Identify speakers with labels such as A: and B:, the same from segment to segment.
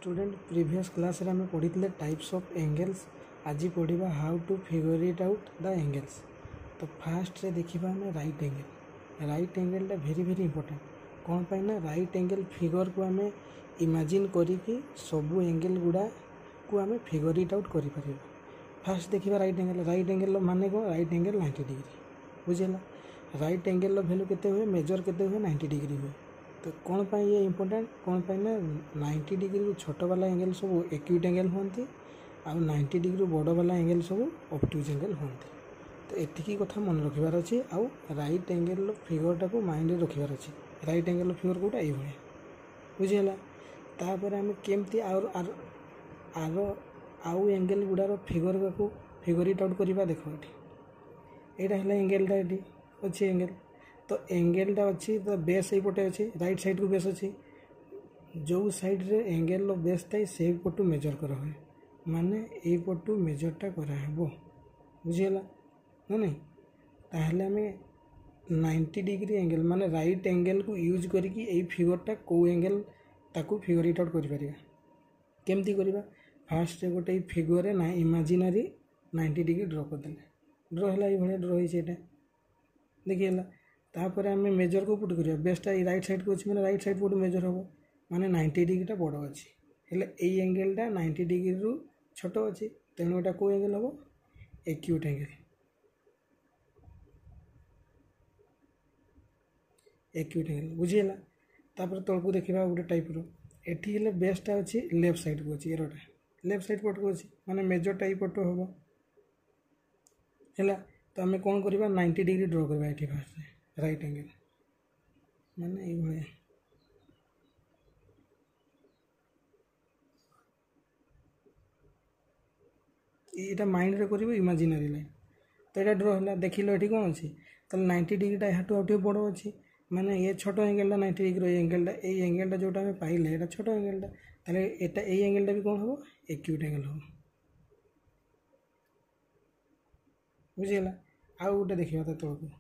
A: Student previous class रे हमें पढ़ी टाइप्स ऑफ एंगल्स। आज पढ़ा how to figure it out the angles. तो फास्ट रे देखा हमें right angle very very important कौन पाई ना राइट एंगल फिगर को आम इमेजिन करी सबू एंगल गुड़ा को आम फिगर इट आउट कर फास्ट देखा राइट एंगल माने कौन राइट एंगल 90 डिग्री बुझेगा। राइट एंगल वैल्यू केते हुए मेजर केते हुए 90 डिग्री हुए। तो कौन पाई ये इंपोर्टेंट कौन पाई ना 90 डिग्री छोट वाला एंगल सब एक्यूट एंगल होती आ 90 डिग्री बड़ वाला एंगल सब ऑब्ट्यूज एंगल होती। तो एतिकी कथा मन रखिबार अच्छी आउ राइट एंगल फिगरटा को माइंड रखिबार अच्छी। राइट एंगल फिगर कोटा ये बुझीगला। तापर आम केमती आउ एंगल गुड़ार फिगर को फिगर इट आउट करवा देख यहाँ है एंगलटा ये अच्छी एंगल। तो एंगलटा अच्छी तो बेस यहीपटे अच्छी राइट साइड को बेस अच्छी जो साइड रे एंगल बेस थाए से पटू मेजर करा हुए माने ये पटू मेजरटा कराहब बुझीगला ना नहीं। ताहले आम 90 डिग्री एंगल माने राइट एंगल को यूज करिकी एई फिगरटा को एंगल ताकू फिगर इट आउट कर परिबा केमती करबा। फास्ट गोटे फिगर ना इमेजिनरी 90 डिग्री ड्र करदे ड्र है ये भाई ड्र होता देखिएगा। तापर आम मेजर को पुट करिया बेसटा राइट साइड को अच्छी मैंने राइट साइड पुट मेजर हम माने 90 डिग्रीटा बड़ अच्छी हेल्ले यही एंगलटा 90 डिग्री रु छोट अच्छी तेणु यहाँ कौ एंगल हम एक्यूट एंगल बुझीगला। तापर तलू देखा गोटे टाइप्र ये बेसटा अच्छी लेफ्ट साइड को अच्छी एरटा लेफ्ट साइड पट को अच्छी माने मेजरटा ये पट हम है। तो आम कौन करवा 90 डिग्री ड्र करवा ये फास्ट राइट एंगल माने ये यहाँ माइंड रे कर इमेजिनरी लाइन। तो यहाँ ड्र है देख लो ये कौन अच्छी तो 90 डिग्रीटा यहाँ आउट बड़ अच्छी माने ये छोट एंगलटा 90 डिग्री एंगलटा जोटा आम पाइले यहाँ छोट एंगलटा ताले ये एंगलटा भी कौन हम एक्यूट एंगल हम बुझीगला। आउ गोटे देखा तो तौक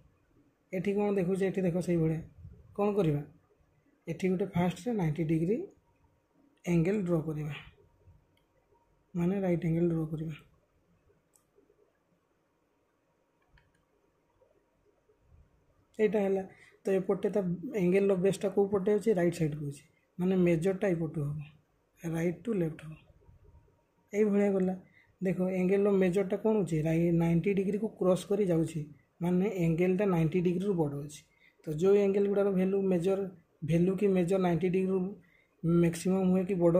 A: ये कौन देखुचे ये देख से भाया कौन करवा ये गोटे फास्ट 90 डिग्री एंगल ड्र करवा माने राइट एंगल ड्र करवा। यहाँ है तो एपटे एंगल बेसटा कौ पटे अच्छे राइट साइड को अच्छी माने मेजरटा यपटू हम राइट टू लेफ्ट हम यही भाया गला। देखो एंगल मेजरटा कौन अच्छे 90 डिग्री को क्रॉस करी जाउछि माने एंगलटा 90 डिग्री रु बड़ अच्छी। तो जो एंगल गुड़ार वैल्यू की मेजर 90 डिग्री मैक्सिमम हुए कि बड़